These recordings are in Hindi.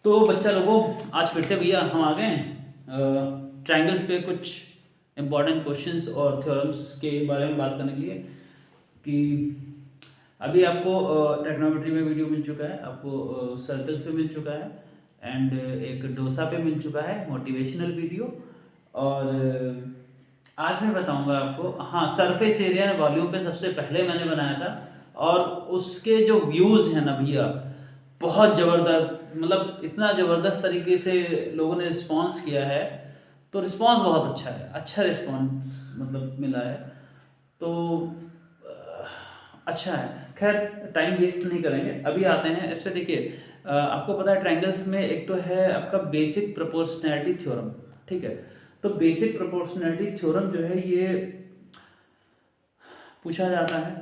तो बच्चा लोगों, आज फिर से भैया हम आ गए हैं ट्रायंगल्स पे कुछ इम्पोर्टेंट क्वेश्चंस और थ्योरम्स के बारे में बात करने के लिए। कि अभी आपको ट्रिग्नोमेट्री में वीडियो मिल चुका है, आपको सर्कल्स पे मिल चुका है, एंड एक डोसा पे मिल चुका है मोटिवेशनल वीडियो। और आज मैं बताऊंगा आपको, हाँ, सरफेस एरिया एंड वॉल्यूम पे सबसे पहले मैंने बनाया था, और उसके जो व्यूज़ हैं ना भैया, बहुत ज़बरदस्त, मतलब इतना ज़बरदस्त तरीके से लोगों ने रिस्पॉन्स किया है। तो रिस्पॉन्स बहुत अच्छा है, अच्छा रिस्पॉन्स मतलब मिला है। तो अच्छा है। खैर, टाइम वेस्ट नहीं करेंगे, अभी आते हैं इस पे। देखिए, आपको पता है ट्रायंगल्स में एक तो है आपका बेसिक प्रोपोर्शनैलिटी थ्योरम, ठीक है। तो बेसिक प्रोपोर्शनैलिटी थ्योरम जो है ये पूछा जाता है,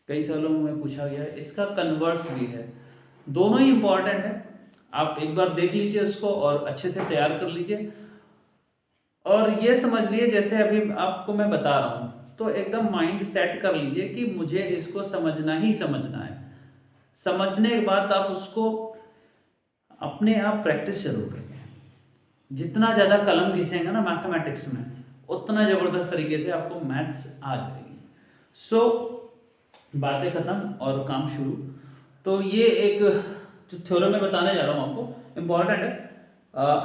कई सालों में पूछा गया है, इसका कन्वर्स भी है। दोनों ही इंपॉर्टेंट है, आप एक बार देख लीजिए उसको और अच्छे से तैयार कर लीजिए। और ये समझ लिए, जैसे अभी आपको मैं बता रहा हूँ, तो एकदम माइंड सेट कर लीजिए कि मुझे इसको समझना ही समझना है। समझने के बाद आप उसको अपने आप प्रैक्टिस जरूर करेंगे। जितना ज़्यादा कलम घिसेंगे ना मैथमेटिक्स में, उतना ज़बरदस्त तरीके से आपको मैथ्स आ जाएगी। सो बातें ख़त्म और काम शुरू। तो ये एक जो थ्योरम मैं बताने जा रहा हूँ आपको, इम्पॉर्टेंट है।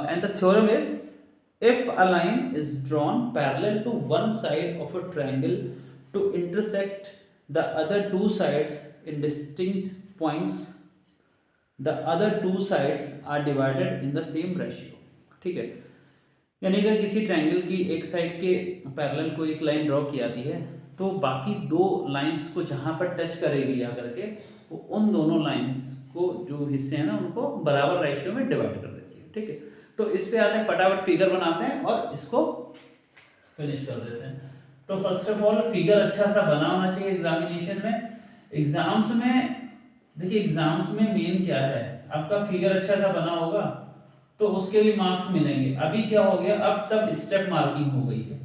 And the theorem is, if a line is drawn parallel to one side of a triangle to intersect the other two sides in distinct points, the other two sides are divided in the same ratio। ठीक है, यानी अगर किसी ट्रायंगल की एक साइड के पैरेलल को एक लाइन ड्रॉ की जाती है, तो बाकी दो लाइंस को जहाँ पर टच करेगी आकर के, वो उन दोनों लाइंस को जो हिस्से हैं ना, उनको बराबर रेशियो में डिवाइड कर देती है। ठीक है, तो इस पे आते हैं, फटाफट फिगर बनाते हैं और इसको फिनिश कर देते हैं। तो फर्स्ट ऑफ ऑल, फिगर अच्छा सा बना होना चाहिए एग्जामिनेशन में। एग्जाम्स में देखिए, एग्जाम्स में मेन क्या है, आपका फिगर अच्छा सा बना होगा तो उसके भी मार्क्स मिलेंगे। अभी क्या हो गया, अब सब स्टेप मार्किंग हो गई है।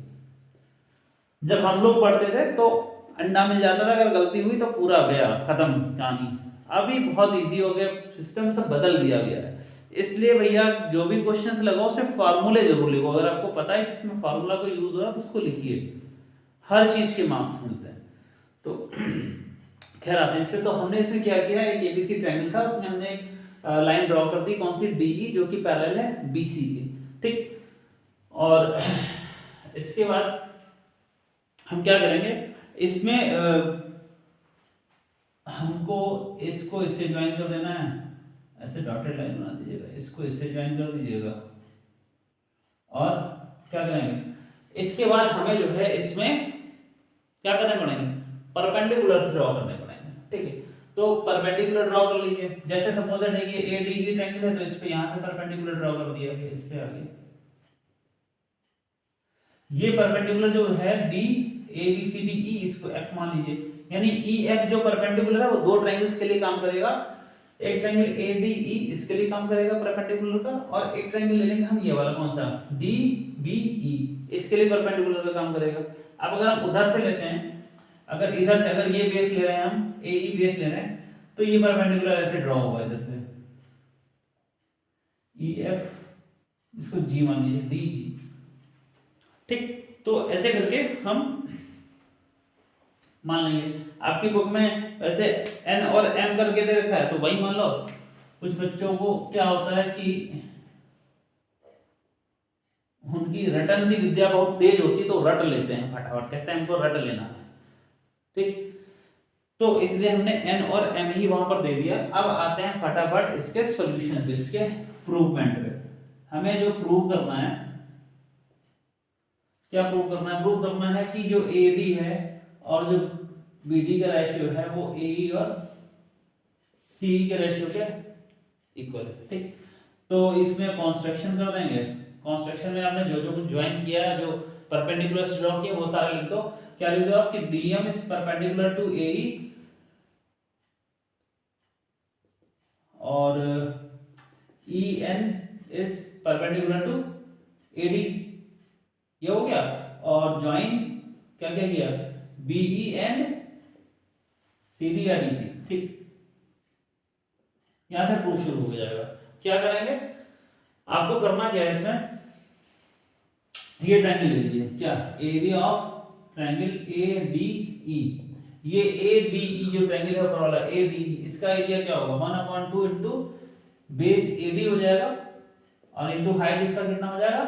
जब हम लोग पढ़ते थे तो अंडा मिल जाता था, अगर गलती हुई तो पूरा गया, खत्म कहानी। अभी बहुत इजी हो गया, सिस्टम सब बदल दिया गया है। इसलिए भैया, जो भी क्वेश्चंस लगाओ उसमें फार्मूले जरूर लिखो। अगर आपको पता है कि इसमें फार्मूला को यूज हो रहा है तो उसको लिखिए, हर चीज के मार्क्स मिलते हैं। तो खैर, आते हैं इसमें। तो हमने इसमें क्या किया, एक एबीसी ट्रायंगल था, उसमें हमने एक लाइन ड्रॉ कर दी, कौन सी, डीई, जो कि पैरेलल है बीसी के। ठीक, और इसके बाद हम क्या करेंगे, इसमें हमको इसको इससे ज्वाइन कर देना है, ऐसे डॉटेड लाइन बना दीजिएगा, इसको इससे ज्वाइन कर दीजिएगा। और क्या करेंगे, इसके बाद हमें जो है इसमें क्या करने पड़ेंगे, परपेंडिकुलर ड्रॉ करने पड़ेंगे। ठीक है, तो परपेंडिकुलर ड्रॉ कर लीजिए। जैसे सपोज दैट ये ए डी की ट्रायंगल है, तो इस पे यहां से परपेंडिकुलर ड्रॉ कर दिया गया, इस पे आगे। ये परपेंडिकुलर जो है D, A B C D E, इसको एफ मान लीजिए। यानी ई एफ जो परपेंडिकुलर है वो दो ट्रायंगल्स के लिए काम करेगा। एक ट्रायंगल ए डी ई इसके लिए काम करेगा परपेंडिकुलर का, और एक ट्रायंगल ले लेंगे हम ये वाला, कौन सा, डी बी ई, इसके लिए परपेंडिकुलर का काम करेगा। अब अगर हम उधर से लेते हैं, अगर इधर से अगर ये बेस ले रहे हैं, हम ए ई बेस ले रहे हैं, तो ये परपेंडिकुलर ऐसे ड्रॉ होगा इधर से, ई एफ, इसको जी मान लीजिए, डी जी। ठीक, तो ऐसे करके हम मान लेंगे। आपकी बुक में वैसे एन और एम करके दे रखा है, तो वही मान लो। कुछ बच्चों को क्या होता है कि उनकी रटन की विद्या बहुत तेज होती, तो रट लेते हैं फटाफट, कहते हैं हमको रट लेना है। ठीक, तो इसलिए हमने एन और एम ही वहां पर दे दिया। अब आते हैं फटाफट इसके सॉल्यूशन पे, इसके प्रूवमेंट पे। हमें जो प्रूव करना है, क्या प्रूव करना है, प्रूव करना है कि जो ए डी है और जो बी डी का रेशियो है वो ए ई और सी ई के रेशियो के इक्वल है। ठीक, तो इसमें कॉन्स्ट्रक्शन कर देंगे। कॉन्स्ट्रक्शन में आपने जो जो कुछ ज्वाइन किया है, जो परपेंडिकुलर ड्रॉ किया, वो सारा लिख दो। क्या लिख दो आप कि DM is perpendicular to A E, और E N is perpendicular to A D, ये हो गया। और ज्वाइन क्या क्या किया, बीई एंड सीडी या डीसी। ठीक, यहां से प्रूफ शुरू हो जाएगा। क्या करेंगे, आपको करना क्या है इसमें, ये ट्रायंगल ले लीजिए, क्या area of triangle A D ई, ये ए डी ई जो ट्रायंगल है ऊपर वाला ए डी ई, इसका एरिया क्या होगा 1/2 इंटू बेस ए डी हो जाएगा और इंटू हाइट इसका कितना हो जाएगा,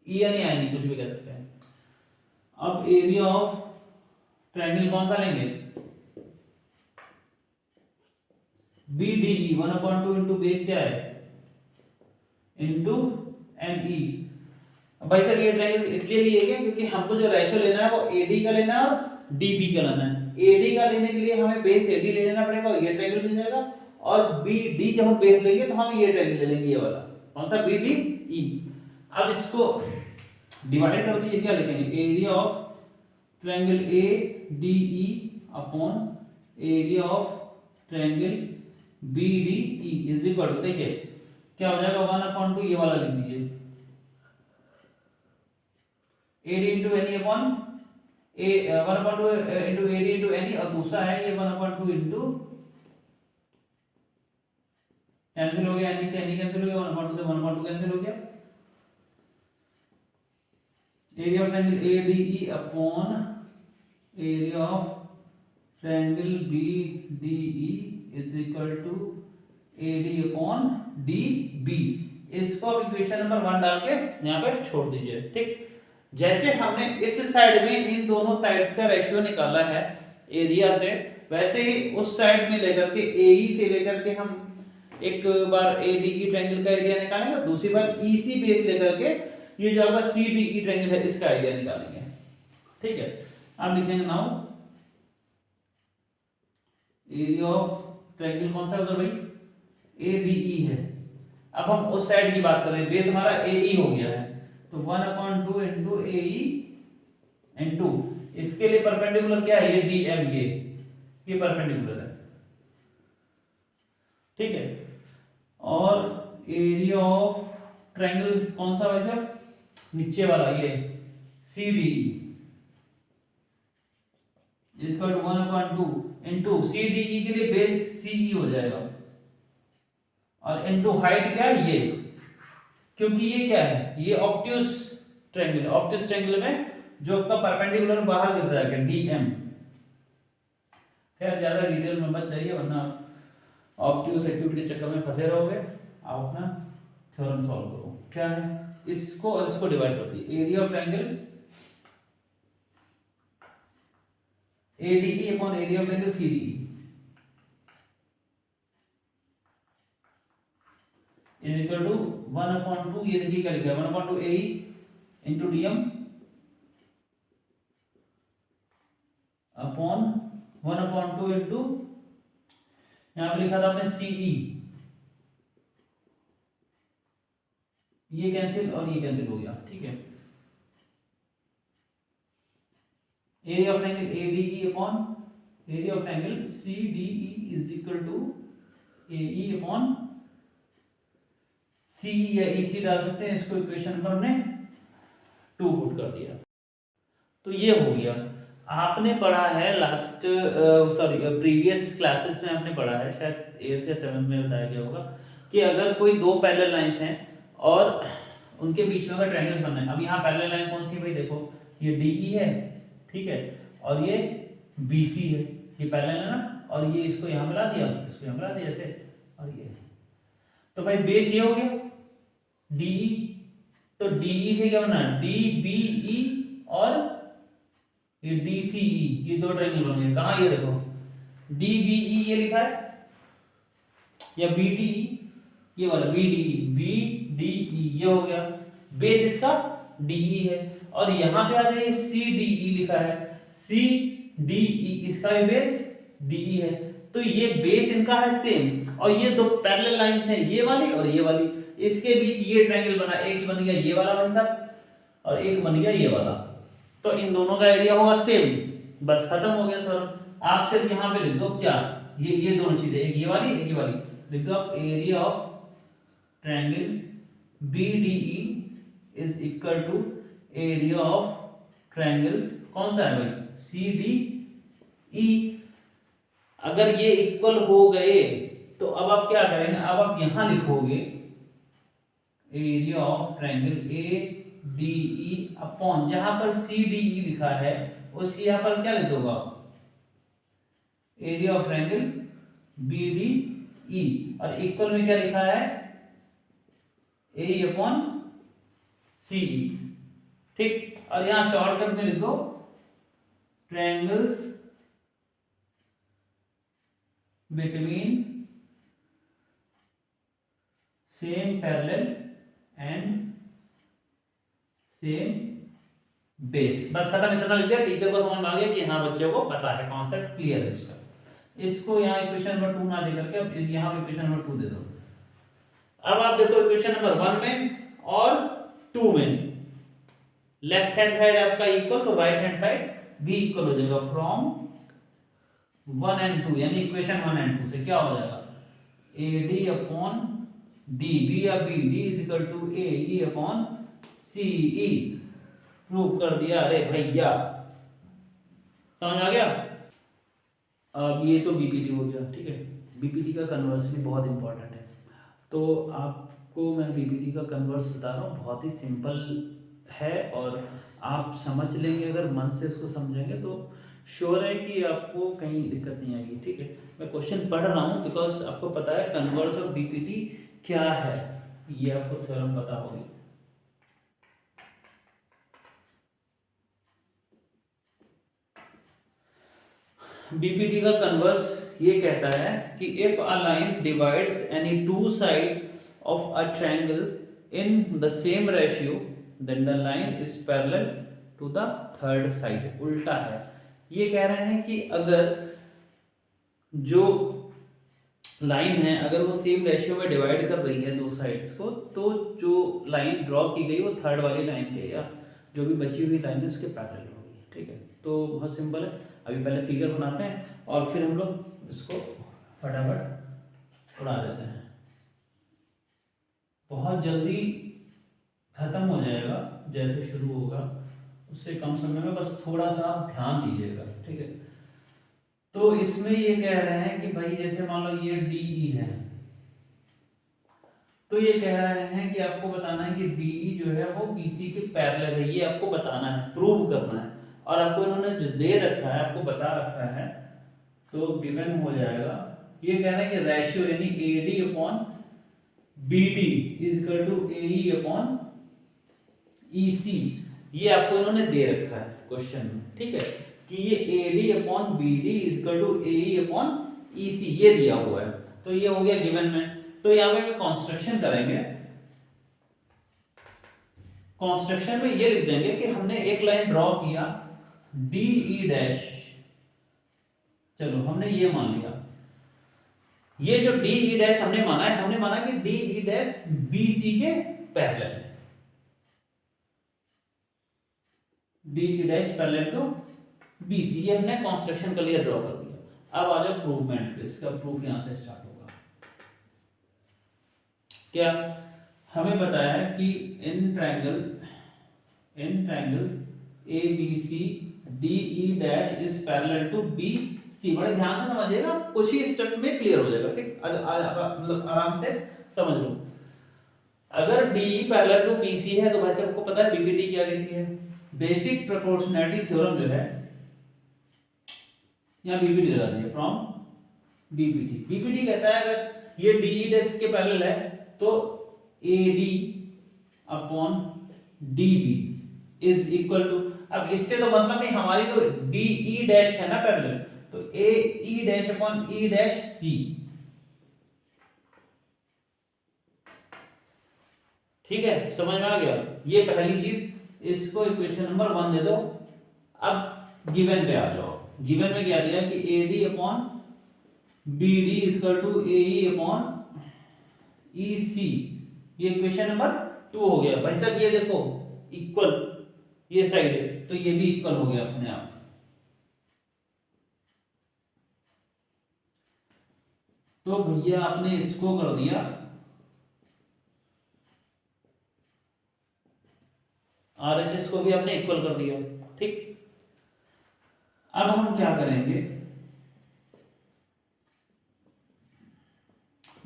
ई या नहीं आई नहीं कुछ भी कह सकते हैं। अब एरिया ऑफ ट्रायंगल कौन सा लेंगे, B D E 1/2 into base क्या है इंटू एन ई। भाई साहब ये ट्रायंगल इसलिए लिए गए क्योंकि हमको जो रेशियो लेना है वो एडी का लेना है और डीबी का लेना है। एडी का लेने के लिए हमें बेस एडी ले लेना पड़ेगा और ये ट्रायंगल मिल जाएगा, और बी डी जब हम बेस लेंगे तो हम ये ट्रायंगल ले लेंगे, ये वाला कौन सा बी डी ई। अब इसको डिवाइड कर दीजिए, क्या लिखेंगे area of triangle A D E upon area of triangle B D E is equal to, देखिए क्या हो जाएगा 1/2, ये वाला लिख दीजिए AD इंटू एनी अपॉन ए 1/2 इंटू AD इंटू एनी, और दूसरा है ये 1/2 इंटू, कैंसिल हो गया, एनी से एनी कैंसिल हो गया, 1/2 से 1/2 कैंसिल हो गया, area of triangle ADE upon area of triangle BDE is equal to AD upon DB। इसको अब इक्वेशन नंबर 1 डाल के यहाँ पे छोड़ दीजिए। ठीक, जैसे हमने इस साइड में इन दोनों साइड्स का रेशियो निकाला है एरिया से, वैसे ही उस साइड में लेकर के AE से लेकर के हम एक बार ADE ट्रायंगल का एरिया निकालेंगे, दूसरी बार EC बेस लेकर के ये जो आपका CDE ट्रायंगल है इसका एरिया निकालेंगे। ठीक है, आप लिखेंगे नाउ एरिया ऑफ ट्रायंगल कौन सा उधर भाई ADE है। अब हम उस साइड की बात करें, बेस हमारा AE हो गया है, तो 1/2 इंटू AE इंटू इसके लिए परपेंडिकुलर क्या है, ये DM, ये परपेंडिकुलर है। ठीक है, और एरिया ऑफ ट्रायंगल कौन सा वैसे नीचे वाला ये CDE इसका 1/2 इंटू CDE के लिए बेस CE हो जाएगा और इंटू हाइट क्या है ये, क्योंकि ये क्या है, ये ऑब्ट्यूस ट्रायंगल है। ऑब्ट्यूस ट्रायंगल में जो आपका परपेंडिकुलर बाहर गिर जाएगा DM। खैर ज्यादा डिटेल में मत जाइए वरना ऑब्ट्यूस एक्यूट के चक्कर में फंसे रहोगे। आप अपना थ्योरम सॉल्व करो, क्या है इसको और इसको डिवाइड कर दिए, area of triangle ADE upon area of triangle CDE is equal to 1/2, ये देखिए क्या लिखा है 1/2 AE into DM upon 1/2 into यहाँ पे लिखा था आपने CE, ये कैंसिल और ये कैंसिल हो गया। ठीक है, area of triangle ADE upon area of triangle CDE is equal to AE upon CE या EC डाल सकते हैं, इसको इक्वेशन पर हमने 2 पुट कर दिया। तो ये हो गया, आपने पढ़ा है लास्ट प्रीवियस क्लासेस में आपने पढ़ा है, शायद 8th या 7th में बताया गया होगा कि अगर कोई दो पैरेलल लाइंस हैं और उनके बीच में अगर ट्रायंगल बनना है। अब यहाँ पैरेलल लाइन कौन सी भाई, देखो ये DE है, ठीक है, और ये BC है, ये पैरेलल है ना, और ये इसको यहाँ मिला दिया, इसको यहाँ मिला दिया ऐसे, और ये तो भाई बेस ये हो गया DE, तो DE से क्या बनना है DBE और ये DCE, ये दो ट्रायंगल बन गए। कहाँ ये देखो DBE ये लिखा है या BDE, ये वाला BDE ये हो गया, बेस इसका DE है, और यहाँ पे आ जाए CDE लिखा है, CDE इसका भी बेस DE है, तो ये बेस इनका है सेम, और ये दो पैरेलल लाइंस हैं ये वाली और ये वाली, इसके बीच ये ट्रायंगल बना, एक बन गया ये वाला बनता और एक बन गया ये वाला, तो इन दोनों का एरिया होगा सेम, बस खत्म हो गया। तो आप सिर्फ यहाँ पे लिख दो क्या, ये दोनों चीजें, एक ये वाली एक ये वाली, लिख दो आप area of triangle BDE is equal to area of triangle कौन सा है भाई CDE। अगर ये इक्वल हो गए तो अब आप क्या करेंगे, अब आप यहां लिखोगे area of triangle A D E upon, जहां पर सी डी ई लिखा है उस यहां पर क्या लिख दोगे आप, area of triangle B D E, और इक्वल में क्या लिखा है, ए अपॉन सी ई। ठीक, और यहां शॉर्टकट में लिख दो triangles between same parallel and same base. बस खत्म, इतना लिख दिया, टीचर को समझ में आ गया कि हाँ बच्चे को पता है, कॉन्सेप्ट क्लियर है उसका। इसको यहाँ इक्वेशन नंबर 2 ना दे करके अब यहाँ पे इक्वेशन नंबर 2 दे दो। अब आप देखो इक्वेशन नंबर 1 में और 2 में लेफ्ट हैंड साइड आपका इक्वल, तो राइट हैंड साइड भी इक्वल हो जाएगा। फ्रॉम 1 एंड 2 यानी इक्वेशन 1 एंड 2 से क्या हो जाएगा, A D upon D, B या B, D is equal to A E upon C E. Prove कर दिया, अरे भैया समझ आ गया। अब ये तो बीपीटी हो गया, ठीक है। बीपीटी का कन्वर्स भी बहुत इंपॉर्टेंट है, तो आपको मैं बीपीटी का कन्वर्स बता रहा हूँ, बहुत ही सिंपल है और आप समझ लेंगे, अगर मन से उसको समझेंगे तो श्योर है कि आपको कहीं दिक्कत नहीं आएगी, ठीक है। मैं क्वेश्चन पढ़ रहा हूँ बिकॉज आपको पता है कन्वर्स ऑफ बीपीटी क्या है, ये आपको थ्योरम पता होगी। बीपीटी का कन्वर्स ये कहता है कि if a line divides any two side of a triangle in the same ratio then the line is parallel to the third side. उल्टा है, ये कह रहे हैं कि अगर जो लाइन है अगर वो सेम रेशियो में डिवाइड कर रही है दो साइड्स को, तो जो लाइन ड्रॉ की गई वो थर्ड वाली लाइन के या जो भी बची हुई लाइन है उसके पैरेलल होगी, ठीक है। तो बहुत सिंपल है, अभी पहले फिगर बनाते हैं और फिर हम लोग इसको फटाफट उड़ा देते हैं, बहुत जल्दी खत्म हो जाएगा। जैसे शुरू होगा उससे कम समय में, बस थोड़ा सा ध्यान दीजिएगा, ठीक है। तो इसमें ये कह रहे हैं कि भाई जैसे मान लो ये डीई है, तो ये कह रहे हैं कि आपको बताना है कि डीई जो है वो बीसी के पैरेलल है, ये आपको बताना है, प्रूव करना है। और आपको इन्होंने जो दे रखा है, आपको बता रखा है, तो गिवन हो जाएगा। ये कह रहे हैं कि रेशियो यानी AD upon BD is equal to AE upon EC, ये आपको इन्होंने दे रखा है क्वेश्चन में, ठीक है, कि ये AD upon BD is equal to AE upon EC, ये दिया हुआ है। तो ये हो गया गिवन में। तो यहाँ पे हम कंस्ट्रक्शन करेंगे, कंस्ट्रक्शन में ये लिख देंगे कि हमने एक लाइन ड्रॉ किया डी ई डैश, चलो हमने ये मान लिया, ये जो डी ई डैश हमने माना है, हमने माना कि D E dash B C के पैरेलल है, D E dash parallel to B C, ये हमने कंस्ट्रक्शन के लिए ड्रॉ कर दिया। अब आ जाओ प्रूवमेंट पे, इसका प्रूफ यहां से स्टार्ट होगा। क्या हमें बताया है कि in triangle A B C D E dash is parallel to B C. बड़े ध्यान से समझिएगा, कुछ ही स्टेप्स में क्लियर हो जाएगा, ठीक। मतलब आराम से समझ लो। अगर D E parallel to B C है तो भाई सबको पता है बीपीटी क्या कहती है, बेसिक प्रोपोर्शनैलिटी थ्योरम जो है, यहाँ बीपीटी लगा दिया, फ्रॉम बीपीटी। बीपीटी कहता है अगर ये डी ई डैश के पैरेलल है तो A D upon D B is equal to, अब इससे तो मतलब नहीं, हमारी तो डी ई डैश है ना पैरेलल, तो A E dash upon E dash C, ठीक है, समझ में आ गया। ये पहली चीज, इसको इक्वेशन नंबर 1 दे दो। अब गिवन पे आ जाओ, गिवन में क्या दिया कि A D upon B D is equal to A E upon E C, ये इक्वेशन नंबर 2 हो गया। भाई साहब ये देखो इक्वल, ये साइड है तो ये भी इक्वल हो गया अपने आप। तो भैया आपने इसको कर दिया, आरएचएस को भी आपने इक्वल कर दिया, ठीक। अब हम क्या करेंगे,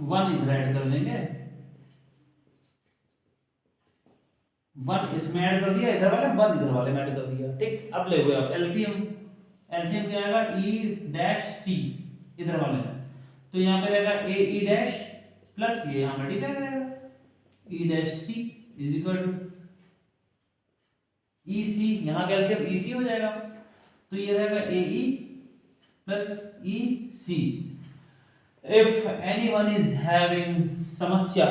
1 इधर ऐड कर देंगे, 1 इसमें ऐड कर दिया इधर वाले, 1 इधर वाले में ऐड कर दिया। ठीक, अब ले हुए आप एलसीएम, एलसीएम क्या आएगा ई डैश सी इधर वाले में, तो यहाँ पे रहेगा ए ई डैश प्लस ये यहाँ मल्टीप्लाई करेगा E dash C is equal to E C, यहाँ का एलसीएम ई सी हो जाएगा, तो ये रहेगा A E plus E C. If anyone is having समस्या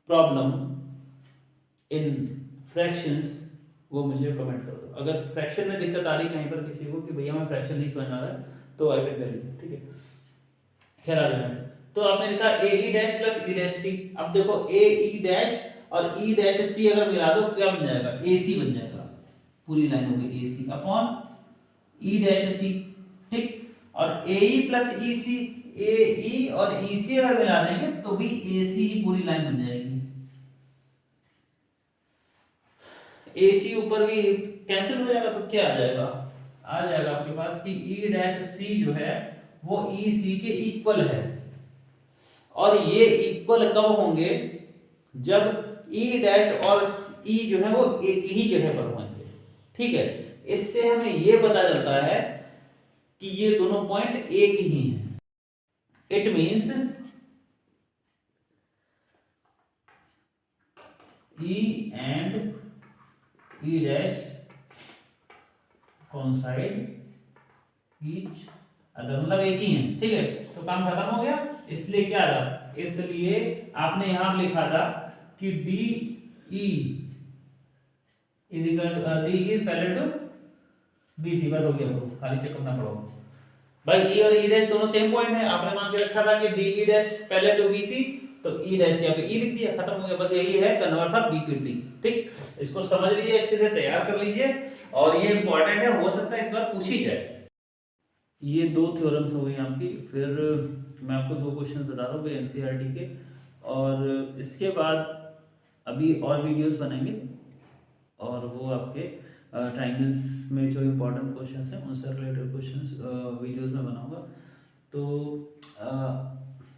प्रॉब्लम इन फ्रैक्शंस वो मुझे कमेंट कर दो। अगर फ्रैक्शन में दिक्कत आ रही कहीं पर किसी को कि भैया मैं फ्रैक्शन नहीं समझ आ रहा है तो आई कैन टेल यू। ठीक है, खैर आ जाए, तो आपने लिखा A E dash plus E dash C. अब देखो ए ई डैश और ई डैश सी अगर मिला दो तो क्या बन जाएगा, ए सी बन जाएगा, पूरी लाइन होगी ए सी अपॉन ई डैश सी। ठीक, और ए ई प्लस ई सी, ए ई और ई सी अगर मिला देंगे तो भी ए सी की पूरी लाइन बन जाएगी। ए सी ऊपर भी कैंसिल हो जाएगा तो क्या आ जाएगा, आ जाएगा आपके पास कि ई डैश सी जो है वो ई सी के इक्वल है, और ये इक्वल कब होंगे, जब ई डैश और ई जो है वो एक ही जगह पर होंगे। ठीक है, इससे हमें ये पता चलता है कि ये दोनों पॉइंट एक ही हैं। It means E and E dash coincide each other, मतलब एक ही है। ठीक है, तो काम खत्म हो गया। इसलिए क्या था, इसलिए आपने यहां लिखा था कि D E is equal to D is parallel to B C. बस हो गया, खाली चेक करना पड़ेगा भाई। ई और ई डैश दोनों सेम पॉइंट है, आपने मान के रखा था कि D E dash parallel to B C, तो ई डैश यहाँ पे ई लिख दिया, खत्म हो गया। बस यही है कन्वर्स ऑफ बीपीटी। ठीक, इसको समझ लीजिए, अच्छे से तैयार कर लीजिए, और ये इंपॉर्टेंट है, हो सकता है इस बार पूछी जाए। ये दो थ्योरम्स हो गई आपकी, फिर मैं आपको दो क्वेश्चन बता रहा हूँ एनसीईआरटी के, और इसके बाद अभी और वीडियोस बनेंगे, और वो आपके ट्रायंगल्स में जो इम्पोर्टेंट क्वेश्चंस हैं उनसे रिलेटेड क्वेश्चंस वीडियोस में बनाऊंगा। तो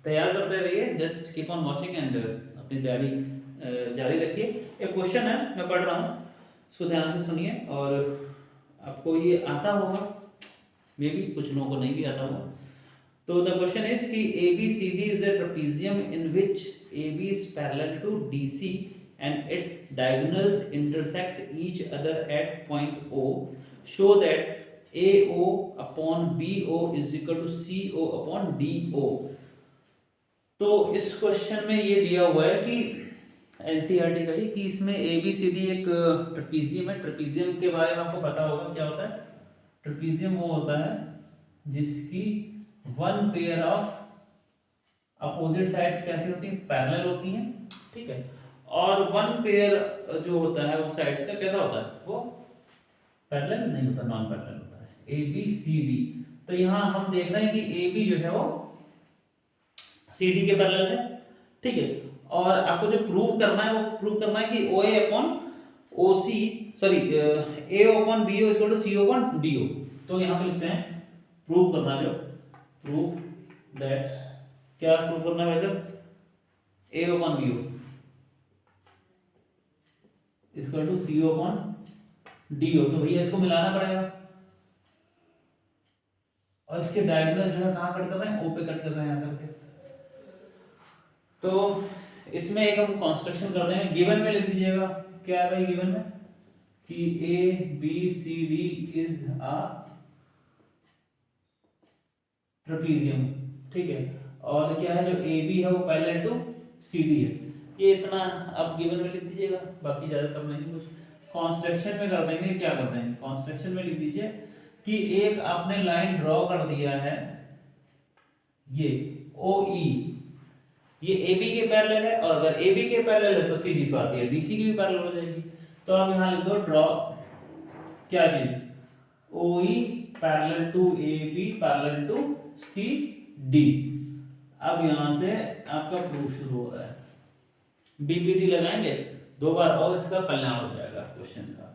तैयार करते रहिए, just keep on watching and अपनी तैयारी जारी रखिए। एक क्वेश्चन है, मैं पढ़ रहा हूँ, इसको ध्यान से सुनिए, और आपको ये आता होगा, मे भी कुछ लोगों को नहीं भी आता होगा। तो द क्वेश्चन इज कि ABCD is a trapezium in which AB is parallel to DC and its diagonals intersect each other at point O. Show that AO upon BO is equal to CO upon DO. तो इस क्वेश्चन में ये दिया हुआ है कि एनसीईआरटी का ही कि इसमें ABCD एक ट्रेपीजियम है। ट्रेपीजियम के बारे में आपको पता होगा क्या होता है। ट्रेपीजियम वो होता है जिसकी one pair of opposite sides कैसी होती हैं, पैरेलल होती हैं। ठीक है, और वन पेयर जो होता है वो साइड्स का कैसा होता है, वो पैरेलल नहीं होता, नॉन पैरेलल होता है। ABCD, तो यहाँ हम देख रहे हैं कि AB जो है वो CD के पैरेलल है। ठीक है, और आपको जो प्रूव करना है वो प्रूव करना है कि OA upon OC sorry AO upon BO is equal to CO upon DO। तो यहाँ पे लिखते हैं प्रूव करना, जो प्रूव दैट, क्या प्रूव करना है भाई साहब, AO upon BO is equal to CO upon DO। तो भैया इसको मिलाना पड़ेगा, और इसके डायगोनल जो है कहाँ कट कर रहे हैं, O पे कट कर रहे हैं यहाँ करके। तो इसमें एक हम कंस्ट्रक्शन कर देंगे, गिवन में लिख दीजिएगा, क्या है भाई गिवन में, कि ABCD इज अ ट्रेपीजियम। ठीक है, और क्या है जो AB है वो पैरेलल टू CD है। ये इतना आप गिवन में लिख दीजिएगा, बाकी ज्यादा करना नहीं कुछ। कंस्ट्रक्शन में कर देंगे, क्या कर देंगे, कंस्ट्रक्शन में लिख दीजिए कि एक आपने लाइन ड्रॉ कर दिया है, ये OE, ये AB के पैरेलल है, और अगर AB के पैरेलल है तो सीधी बात है DC की भी पैरेलल हो जाएगी। तो आप यहाँ लिख दो ड्रॉ क्या चीज, OE parallel to AB parallel to CD। अब यहाँ से आपका प्रूफ शुरू हो रहा है, BPT लगाएंगे दो बार और इसका कल्याण हो जाएगा क्वेश्चन का।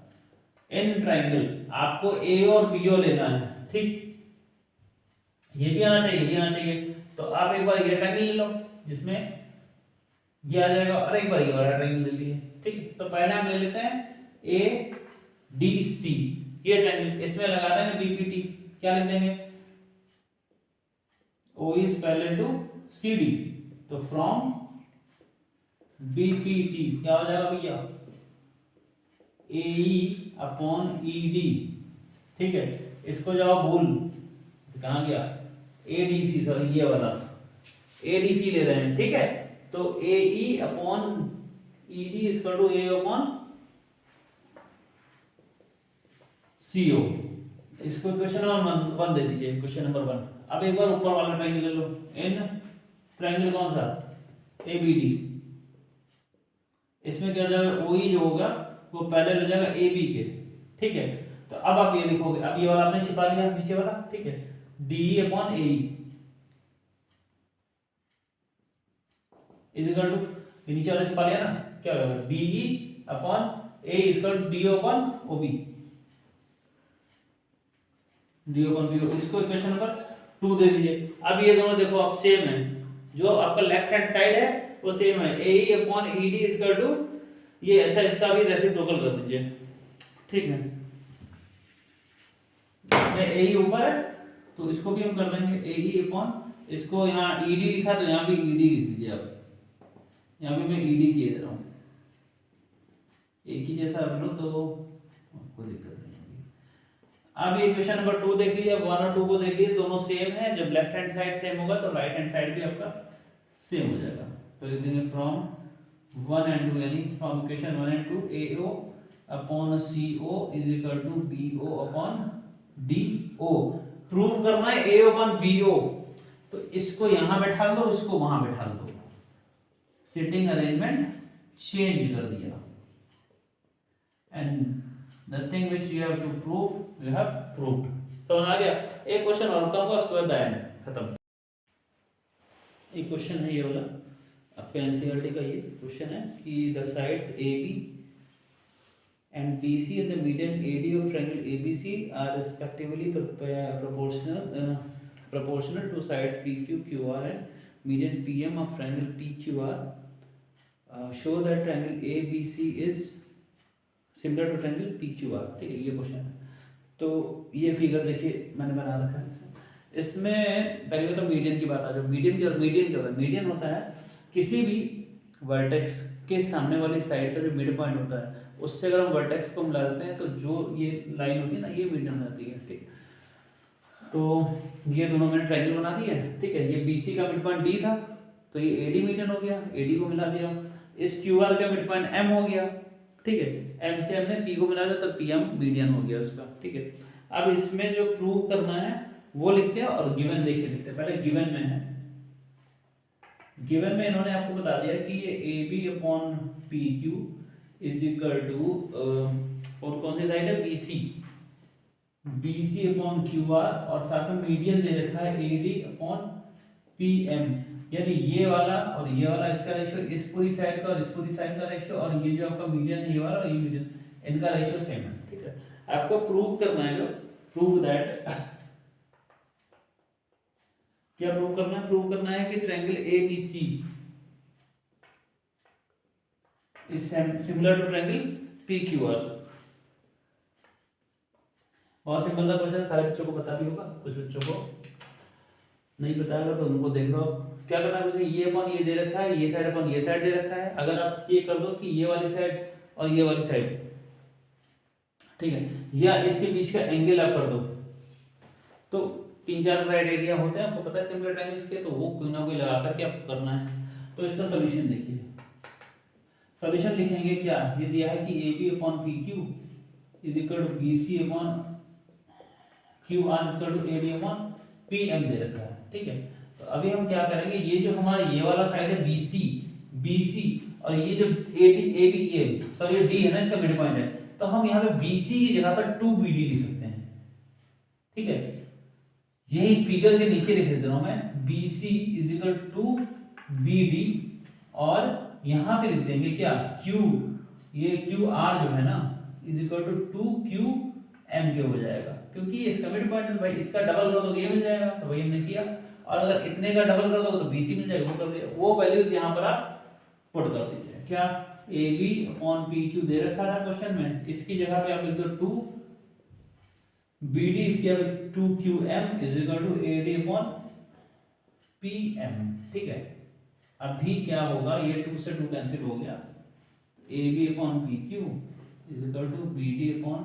इन ट्राइंगल आपको A और BO लेना है। ठीक, ये भी आना चाहिए, ये भी आना चाहिए। तो आप एक बार ये ट्रायंगल ले लो जिसमें ये आ जाएगा, और एक बार ये वाला ट्रायंगल ले लिए, ठीक है। तो पहले हम ले लेते हैं ए डी सी, ये ट्रायंगल, इसमें लगा देंगे बीपीटी, क्या लिख देंगे, O is parallel to C D, तो फ्रॉम बीपीटी क्या हो जाएगा भैया, ए ई अपॉन ई डी, ठीक है। इसको जाओ भूल, कहाँ गया, ए डी सी, सॉरी ये वाला ए डी सी ले रहे हैं, ठीक है। तो A E upon E D equal to A upon C O, इसको क्वेश्चन नंबर 1 दे दीजिए, क्वेश्चन नंबर 1। अब एक बार ऊपर वाला ट्रायंगल ले लो, एन ट्रायंगल कौन सा, ए बी डी, इसमें क्या हो जाएगा, ओ ई जो होगा वो पहले हो जाएगा ए बी के, ठीक है। तो अब आप ये लिखोगे, अब ये वाला आपने छिपा लिया नीचे वाला, ठीक है, D upon A is equal to, ये नीचे वाला छिपा लिया ना, क्या होगा, D E upon A equal to D upon O B, D upon B, इसको इक्वेशन नंबर 2 दे दीजिए। अब ये दोनों देखो आप सेम है, जो आपका लेफ्ट हैंड साइड है वो सेम है, A E upon E D equal to ये, अच्छा इसका भी रेसिप्रोकल कर दीजिए, ठीक है। इसमें ए ई ऊपर है तो इसको भी हम कर देंगे ए ई अपॉन, इसको यहाँ ई डी लिखा तो यहाँ भी ई डी लिख दीजिए आप, यहाँ भी मैं ई डी किए दे रहा हूँ, एक ही जैसा रख लो तो आपको दिक्कत नहीं होगी। अब ये क्वेश्चन नंबर 2 देख लीजिए, 1 और 2 को देख लीजिए, दोनों सेम है, जब लेफ्ट हैंड साइड सेम होगा तो राइट हैंड साइड भी आपका सेम हो जाएगा। तो लिख देंगे फ्रॉम 1 and 2, यानी from equation 1 and 2 AO upon CO is equal to BO upon DO। Prove करना है AO अपॉन BO, तो इसको यहां बैठा लो, इसको वहां बैठा लो, सिटिंग अरेंजमेंट चेंज कर दिया, and the thing which you have to prove you have proved. समझ आ गया। एक क्वेश्चन और बताऊंगा, उसके बाद एंड खत्म। एक क्वेश्चन है ये वाला आपका एनसीईआरटी का, ये क्वेश्चन है कि the sides AB and BC and the median AD of triangle ABC are respectively proportional to sides PQ, QR and median PM of triangle PQR. Show that triangle ABC is similar to triangle PQR, ठीक है, ये क्वेश्चन है। तो ये फिगर देखिए मैंने बना रखा है, इसमें पहले तो मीडियन की बात आ जाए। मीडियन क्या होता है, मीडियन होता है किसी भी वर्टेक्स के सामने वाली साइड का जो मिड पॉइंट होता है, उससे अगर हम वर्टेक्स को मिला देते हैं तो जो ये लाइन होती है ना, ये मीडियन हो जाती है, ठीक। तो ये दोनों मैंने ट्रायंगल बना दिए, ठीक है। ये BC का मिड पॉइंट D था तो ये AD मीडियन हो गया, AD को मिला दिया। इस QR का मिड पॉइंट M हो गया, ठीक है, M से हमने P को मिला दिया तो PM मीडियन हो गया उसका, ठीक है। अब इसमें जो प्रूव करना है वो लिखते हैं और गिवन देख के लिखते हैं। पहले गिवन में है, गिवन में इन्होंने आपको बता दिया कि ये AB upon PQ is equal to, और कौन सी साइड है, BC अपॉन QR, और साथ में मीडियन दे रखा है AD अपॉन PM, यानी ये वाला और ये वाला इसका रेशियो, इस पूरी साइड का और इस पूरी साइड का रेशियो, और ये जो आपका मीडियन है ये वाला और ये मीडियन, इनका रेशियो सेम है, ठीक है। आपको प्रूव करना है, प्रूव दैट, क्या प्रूव करना है, प्रूव करना है कि triangle ABC is similar to triangle PQR। बहुत सिंपल सा क्वेश्चन, सारे बच्चों को पता भी होगा, कुछ बच्चों को नहीं पता होगा तो उनको देख लो। क्या करना है, ये अपॉन ये दे रखा है, ये साइड अपॉन ये साइड दे रखा है। अगर आप ये कर दो कि ये वाली साइड और ये वाली साइड, ठीक है, या इसके बीच का एंगल आप कर दो, तो 3-4 क्राइटेरिया होते हैं, आपको पता है सिमिलर ट्रायंगल्स के, तो वो कोई ना कोई लगा करके आपको करना है। तो इसका सोल्यूशन देखिए, सोल्यूशन लिखेंगे क्या, ये दिया है कि AB upon PQ is equal to BC upon QR equal to AD upon PM दे रखा है, ठीक है। तो अभी हम क्या करेंगे, ये जो हमारा ये वाला साइड है BC और ये जो AB सॉरी ये D है ना, इसका मिड पॉइंट है, तो हम यहाँ पे BC की जगह पर 2BD लिख सकते हैं, ठीक है। यही फिगर के नीचे लिख देता हूं मैं, BC is equal to BD, और यहां पे लिख देंगे क्या, Q, ये QR जो है ना इज इक्वल टू 2QM के हो जाएगा, क्योंकि इसका मिड पॉइंट है भाई, इसका डबल लो तो ये मिल जाएगा, तो वही हमने किया। और अगर इतने का डबल कर दो तो BC मिल जाएगा, वो कर दिया। वो वैल्यूज यहाँ पर आप पुट कर दीजिए। क्या AB अपॉन PQ दे रखा था क्वेश्चन में, इसकी जगह पे आप लिख दो 2 BD, इसकी जगह 2QM is equal to AD upon PM। ठीक है, अभी क्या होगा, ये 2 से 2 कैंसिल हो गया, AB upon PQ is equal to BD upon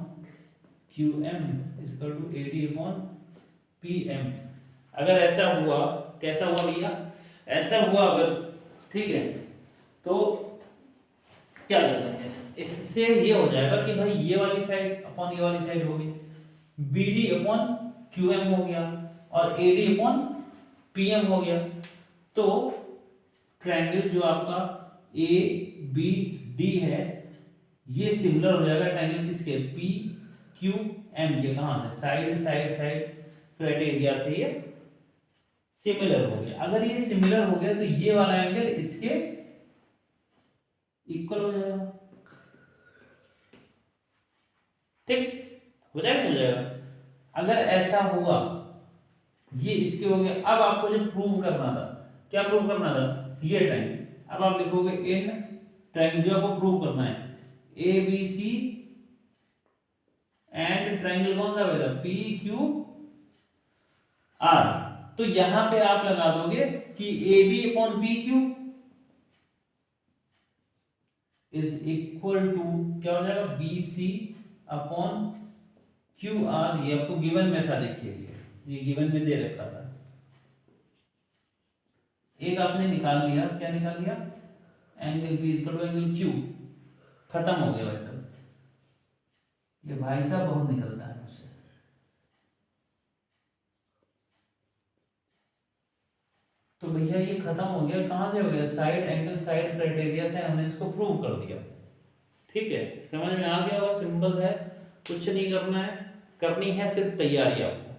QM is equal to AD upon PM। अगर ऐसा हुआ, कैसा हुआ भैया, ऐसा हुआ अगर, ठीक है, तो क्या कर देंगे, इससे ये हो जाएगा कि भाई ये वाली साइड अपॉन ये वाली साइड होगी, BD अपॉन QM हो गया और AD अपॉन PM हो गया। तो ट्रायंगल जो आपका ABD है ये सिमिलर हो जाएगा ट्रायंगल किसके, PQM के। कहां से, साइड साइड साइड क्राइटेरिया से ये सिमिलर हो गया। अगर ये सिमिलर हो गया तो ये वाला एंगल इसके इक्वल हो जाएगा। ठीक हो जाएगा, हो जाएगा। अगर ऐसा हुआ, ये इसके हो गया, अब आपको जो प्रूव करना था, क्या प्रूव करना था, ये ट्रायंगल। अब आप लिखोगे इन ट्रायंगल जो आपको प्रूव करना है ABC एंड ट्रायंगल कौन सा होगा, PQR। तो यहां पे आप लगा दोगे कि AB upon PQ is equal to क्या हो जाएगा, BC अपॉन QR। ये आपको गिवन में था, देखिए ये गिवन में दे रखा था। एक आपने निकाल लिया, क्या निकाल लिया, angle B equal to angle Q। खत्म हो गया भाई साहब, ये भाई साहब बहुत निकलता है मुझसे। तो भैया ये खत्म हो गया, कहां से हो गया, साइड एंगल साइड क्राइटेरिया से हमने इसको प्रूव कर दिया। ठीक है, समझ में आ गया, और सिंपल है, कुछ नहीं करना है, करनी है सिर्फ तैयारी। आपको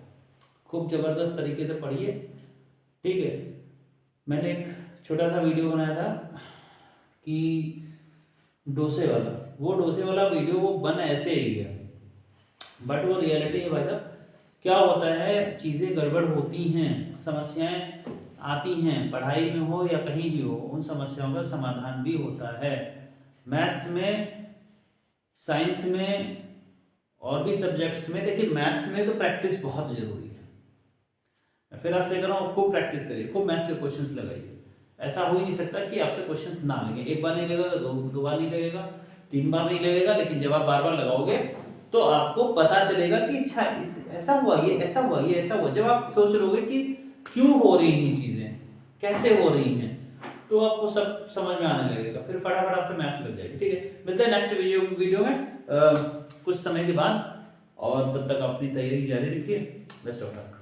खूब जबरदस्त तरीके से पढ़िए। ठीक है, मैंने एक छोटा सा वीडियो बनाया था कि डोसे वाला, वो डोसे वाला वीडियो वो बन ऐसे ही है, बट वो रियलिटी है भाई साहब। क्या होता है, चीज़ें गड़बड़ होती हैं, समस्याएं आती हैं, पढ़ाई में हो या कहीं भी हो, उन समस्याओं का समाधान भी होता है। मैथ्स में, साइंस में और भी सब्जेक्ट्स में। देखिए मैथ्स में तो प्रैक्टिस बहुत ज़रूरी है, मैं फिर आपसे कह रहा हूँ खूब प्रैक्टिस करिए, खूब मैथ्स के क्वेश्चंस लगाइए। ऐसा हो ही नहीं सकता कि आपसे क्वेश्चंस ना लगे, एक बार नहीं लगेगा, दो बार नहीं लगेगा, 3 बार नहीं लगेगा, लेकिन जब आप बार बार लगाओगे तो आपको पता चलेगा कि अच्छा ऐसा हुआ, ये ऐसा हुआ, ये ऐसा हुआ। जब आप सोच रहोगे कि क्यों हो रही हैं चीज़ें, कैसे हो रही हैं, तो आपको सब समझ में आने लगेगा, फिर फटाफट आपसे मैथ्स लग जाएगी। ठीक है, मिलते हैं नेक्स्ट वीडियो में कुछ समय के बाद, और तब तक अपनी तैयारी जारी रखिए। Best of luck.